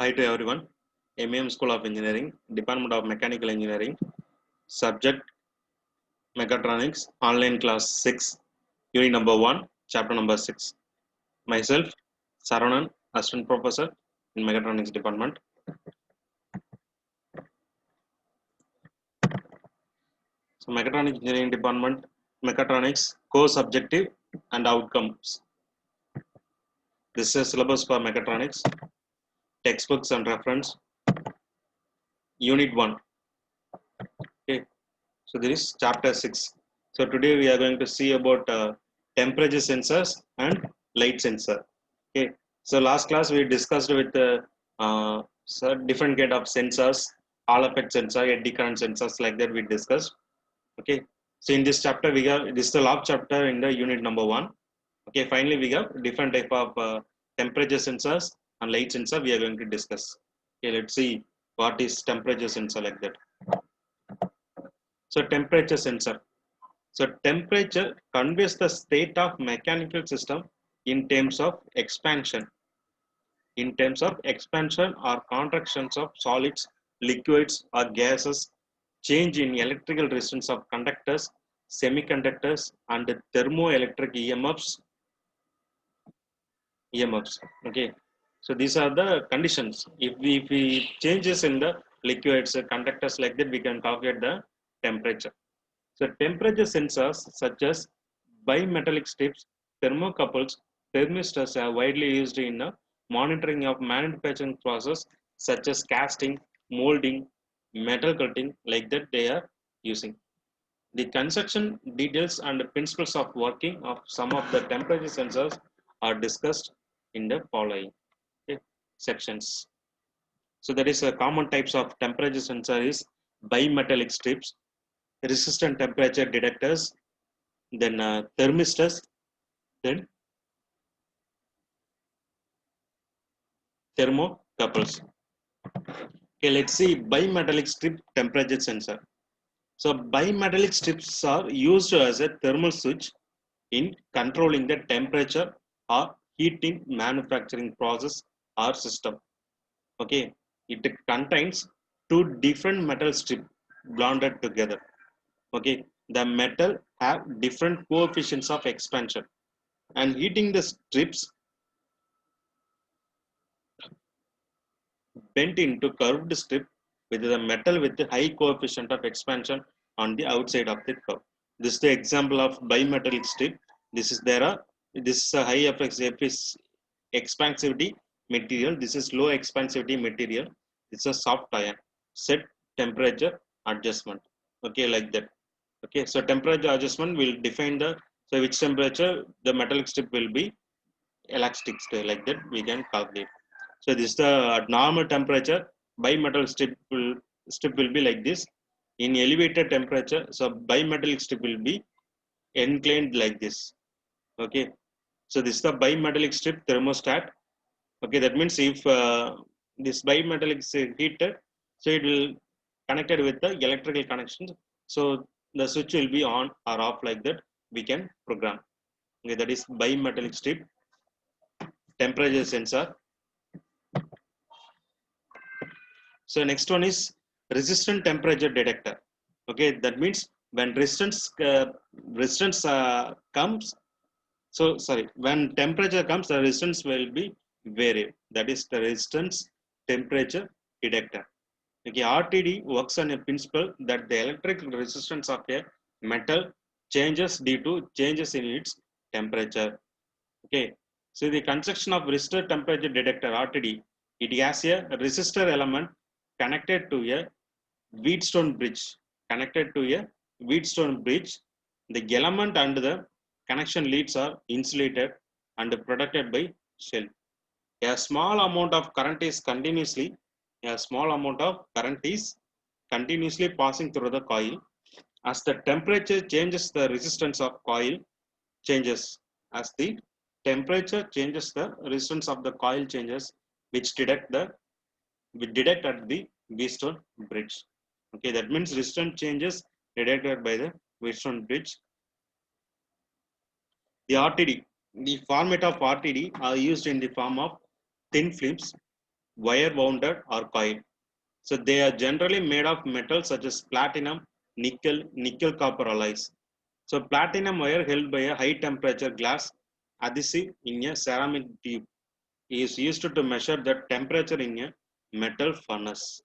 Hi to everyone. MEM School of Engineering, Department of Mechanical Engineering, subject Mechatronics, online class 6, unit number 1, chapter number 6. Myself, Saranan, assistant professor in Mechatronics department. So, Mechatronics Engineering department, Mechatronics, core subjective and outcomes. This is syllabus for Mechatronics, textbooks and reference, unit 1. Okay. So there is chapter 6. So today we are going to see about temperature sensors and light sensor. Okay. So last class we discussed with different kind of sensors, Hall effect sensor, eddy current sensors, like that we discussed. Okay. So in this chapter we have, this is the last chapter in the unit number 1. Okay. Finally we have different type of temperature sensors and light sensor we are going to discuss. Okay. Let's see what is temperature sensor, like that. So temperature sensor. So temperature conveys the state of mechanical system in terms of expansion. In terms of expansion or contractions of solids, liquids or gases, change in electrical resistance of conductors, semiconductors and thermoelectric EMFs. Okay. So these are the conditions. If we changes in the liquids, conductors, like that, we can calculate the temperature. So temperature sensors such as bimetallic strips, thermocouples, thermistors are widely used in monitoring of manufacturing process such as casting, molding, metal cutting, like that they are using. The construction details and principles of working of some of the temperature sensors are discussed in the following sections. So that is a common types of temperature sensor is bimetallic strips, resistant temperature detectors, then thermistors, then thermocouples. Okay, let's see bimetallic strip temperature sensor. So bimetallic strips are used as a thermal switch in controlling the temperature or heat in manufacturing process or system. Okay, it contains two different metal strips bonded together. Okay, the metal have different coefficients of expansion, and heating the strips bent into curved strip with the metal with the high coefficient of expansion on the outside of the curve. This is the example of bimetallic strip. This is this is a high expansivity material. This is low expansivity material. It's a soft iron. Set temperature adjustment. Okay, like that. Okay, so temperature adjustment will define the, so which temperature the metallic strip will be elastic stay, like that we can calculate. So this is the at normal temperature bimetal strip will be like this. In elevated temperature, so bimetallic strip will be inclined like this. Okay, so this is the bimetallic strip thermostat. Okay, that means if this bimetallic is heated, so it will connected with the electrical connections. So the switch will be on or off, like that we can program. Okay, that is bimetallic strip temperature sensor. So next one is resistant temperature detector. Okay, that means when resistance comes, so sorry, when temperature comes, the resistance will be variable. That is the resistance temperature detector. Okay, RTD works on a principle that the electric resistance of a metal changes due to changes in its temperature. Okay, so the construction of resistor temperature detector RTD, it has a resistor element connected to a Wheatstone bridge. Connected to a Wheatstone bridge, the element and the connection leads are insulated and protected by shell. A small amount of current is continuously passing through the coil. As the temperature changes, the resistance of coil changes. As the temperature changes, the resistance of the coil changes, which we detect at the Wheatstone bridge. Okay, that means resistance changes detected by the Wheatstone bridge. The RTD, the format of RTD are used in the form of thin films. wire wounded or coil. So they are generally made of metals such as platinum, nickel copper alloys. So platinum wire held by a high temperature glass adhesive in a ceramic tube is used to measure the temperature in a metal furnace.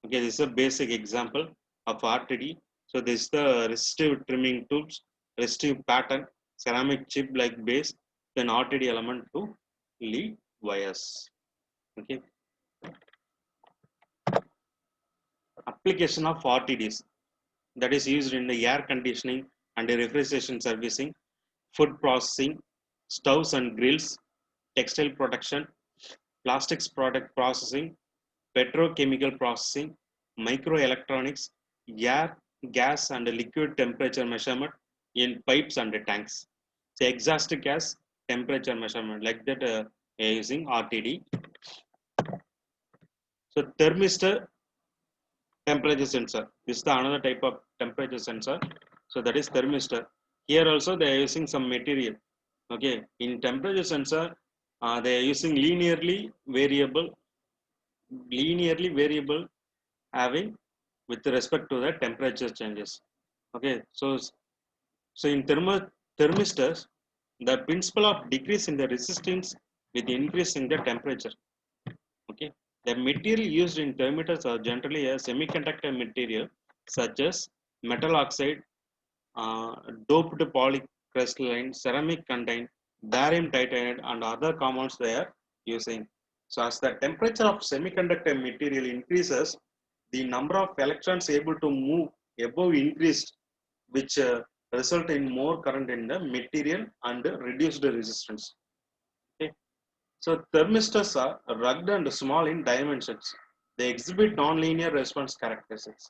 Okay, this is a basic example of RTD. So this is the resistive trimming tools, resistive pattern, ceramic chip like base, then RTD element to lead wires. Okay, application of RTDs that is used in the air conditioning and refrigeration servicing, food processing, stoves and grills, textile production, plastics product processing, petrochemical processing, microelectronics, air, gas and liquid temperature measurement in pipes and tanks. So exhaust gas temperature measurement like that using RTD. So thermistor temperature sensor. This is the another type of temperature sensor. So that is thermistor. Here also they are using some material. Okay, in temperature sensor, they are using linearly variable having with respect to the temperature changes. Okay, so in thermistors, the principle of decrease in the resistance with increase in the temperature. Okay, the material used in thermometers are generally a semiconductor material such as metal oxide, uh, doped polycrystalline, ceramic contain, barium titanate, and other compounds they are using. So as the temperature of semiconductor material increases, the number of electrons able to move above increased, which result in more current in the material and reduced resistance. Okay. So thermistors are rugged and small in dimensions. They exhibit nonlinear response characteristics.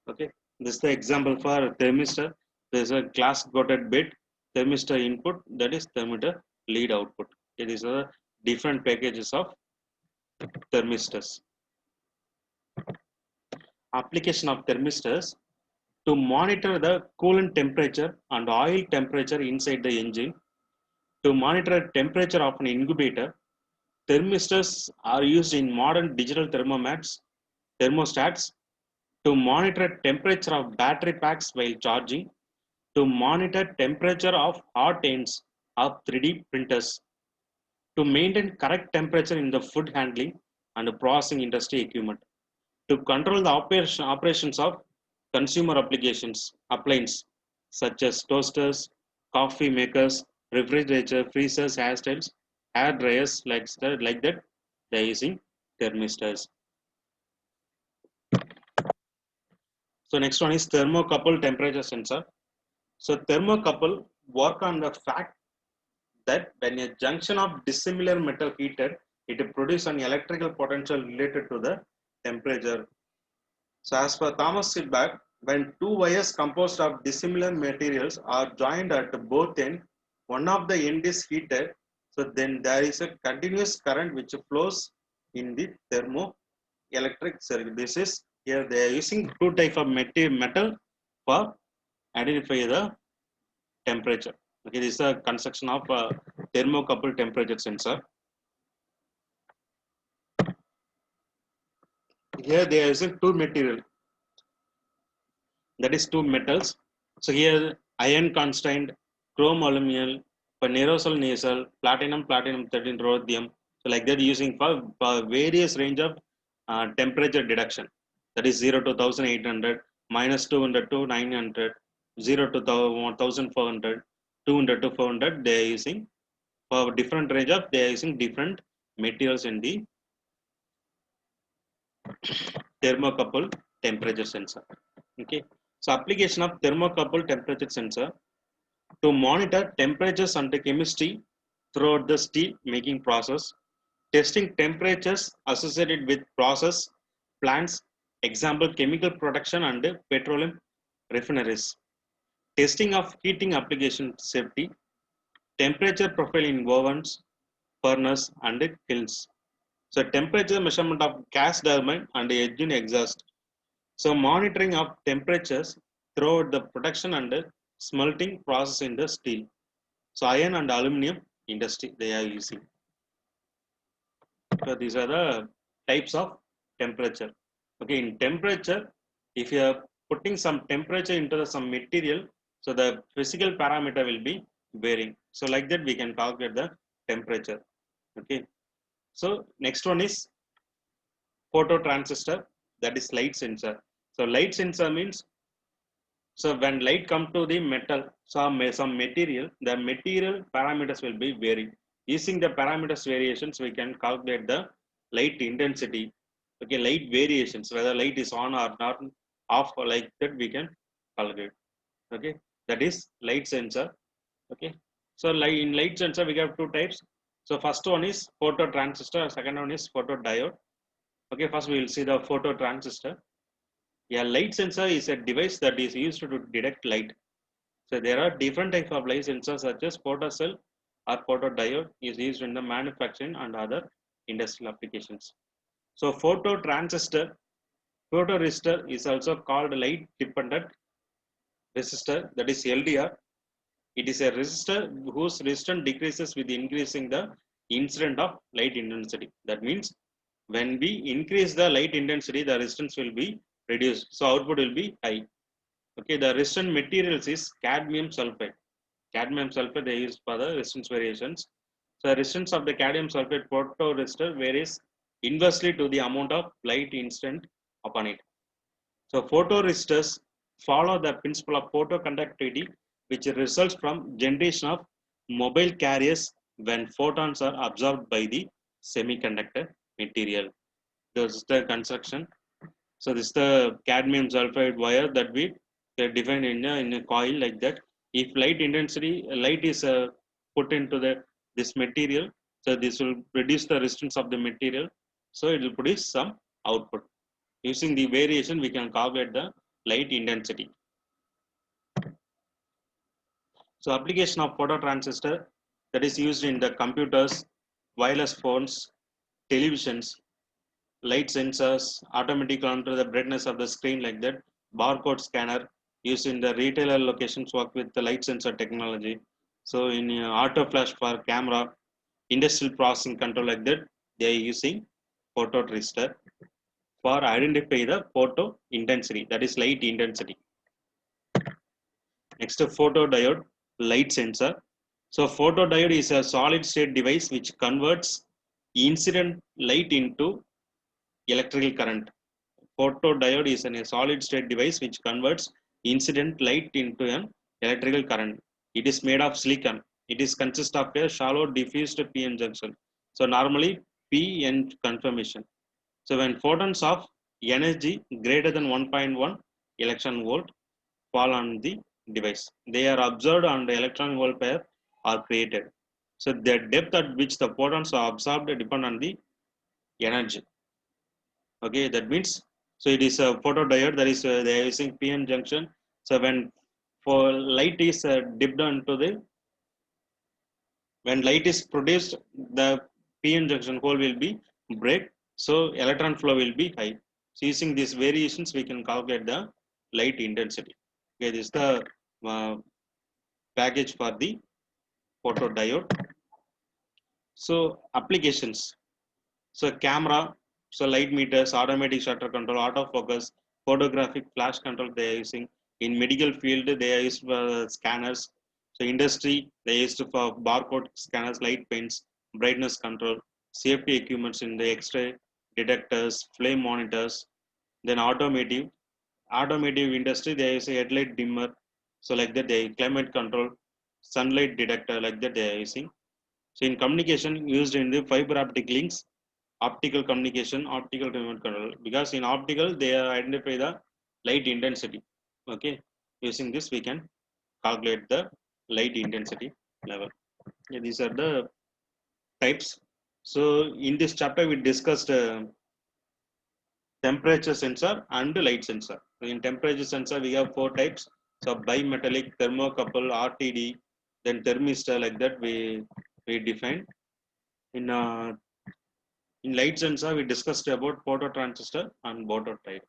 Okay, this is the example for thermistor. There is a glass coated bed, thermistor input, that is thermometer lead output. It is a different packages of thermistors. Application of thermistors to monitor the coolant temperature and oil temperature inside the engine. To monitor temperature of an incubator, thermistors are used in modern digital thermostats to monitor temperature of battery packs while charging, to monitor temperature of hot ends of 3D printers, to maintain correct temperature in the food handling and processing industry equipment, to control the operations of consumer appliances such as toasters, coffee makers, refrigerator, freezers, hair dryers like that. They are using thermistors. So next one is thermocouple temperature sensor. So thermocouple work on the fact that when a junction of dissimilar metal heated, it produces an electrical potential related to the temperature. So as per Thomas Sidbach, when two wires composed of dissimilar materials are joined at both ends, one of the end is heated, so then there is a continuous current which flows in the thermoelectric circuit. This is here they are using two type of metal for identify the temperature. Okay, this is a construction of thermocouple temperature sensor. Here they are using two material, that is two metals. So here iron constant, chrome aluminum, nerosol nasal, platinum 13 rhodium. So like that using for various range of temperature deduction. That is 0 to 1800, minus 200 to 900, 0 to 1400, 200 to 400. They are using for different range of they are using different materials in the thermocouple temperature sensor. Okay, so application of thermocouple temperature sensor to monitor temperatures and chemistry throughout the steel making process, testing temperatures associated with process plants, example chemical production and petroleum refineries, testing of heating application safety, temperature profile in ovens, furnace and kilns. So temperature measurement of gas turbine and engine exhaust. So monitoring of temperatures throughout the production and smelting process in the steel. So iron and aluminum industry they are using. So these are the types of temperature. Okay, in temperature, if you are putting some temperature into some material, so the physical parameter will be varying. So like that we can calculate the temperature. Okay, so next one is phototransistor, that is light sensor. So light sensor means, so when light come to the metal, some material, the material parameters will be varying. Using the parameters variations, we can calculate the light intensity. Okay, light variations, whether light is on or not, off or like that, we can calculate. Okay, that is light sensor. Okay, so light, in light sensor we have two types. So first one is phototransistor, second one is photodiode. Okay, first we will see the phototransistor. Yeah, light sensor is a device that is used to detect light. So there are different types of light sensors such as photocell or photodiode is used in the manufacturing and other industrial applications. So phototransistor, photoresistor is also called light dependent resistor, that is LDR. It is a resistor whose resistance decreases with increasing the incident of light intensity. That means when we increase the light intensity, the resistance will be reduced. So output will be high. Okay, the resistant materials is cadmium sulfide. Cadmium sulfide they use for the resistance variations. So the resistance of the cadmium sulfide photoresistor varies inversely to the amount of light incident upon it. So photoresistors follow the principle of photoconductivity, which results from generation of mobile carriers when photons are absorbed by the semiconductor material. This is the construction. So this is the cadmium sulfide wire that we define in a coil like that. If light intensity, light is put into this material, so this will reduce the resistance of the material. So it will produce some output. Using the variation, we can calculate the light intensity. So application of phototransistor that is used in the computers, wireless phones, televisions, light sensors, automatic control the brightness of the screen like that, barcode scanner used in the retailer locations work with the light sensor technology. So in auto flash for camera, industrial processing control like that, they are using photoresistor for identify the photo intensity, that is light intensity. Next, photodiode light sensor. So photodiode is a solid state device which converts incident light into electrical current. Photodiode is a solid state device which converts incident light into an electrical current. It is made of silicon. It is consist of a shallow diffused PN junction. So normally PN conformation. So when photons of energy greater than 1.1 electron volt fall on the device, they are observed and the electron volt pair are created. So the depth at which the photons are absorbed depend on the energy. Okay, that means, so it is a photodiode, that is they are using PN junction. So when for light is dipped onto the, when light is produced, the PN junction hole will be break, so electron flow will be high. So using these variations, we can calculate the light intensity. Okay, this is the uh, package for the photodiode. So applications, so camera, so light meters, automatic shutter control, autofocus, photographic flash control they are using. In medical field, they are used for scanners. So industry, they are used for barcode scanners, light paints, brightness control, safety equipments in the X-ray detectors, flame monitors. Then automotive industry, they use a headlight dimmer. So like that, they climate control, sunlight detector like that they are using. So in communication, used in the fiber optic links, optical communication, optical remote control. Because in optical, they identify the light intensity. Okay, using this we can calculate the light intensity level. Yeah, these are the types. So in this chapter, we discussed temperature sensor and light sensor. So in temperature sensor, we have four types. So bimetallic, thermocouple, RTD, then thermistor, like that we define. In light sensor, we discussed about phototransistor and photodiode.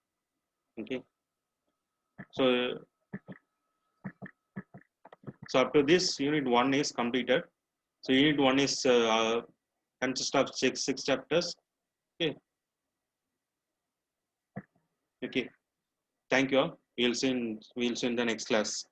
Okay, so so up to this, unit one is completed. So unit one is consists of six chapters. Okay, Okay. Thank you all. We'll see in the next class.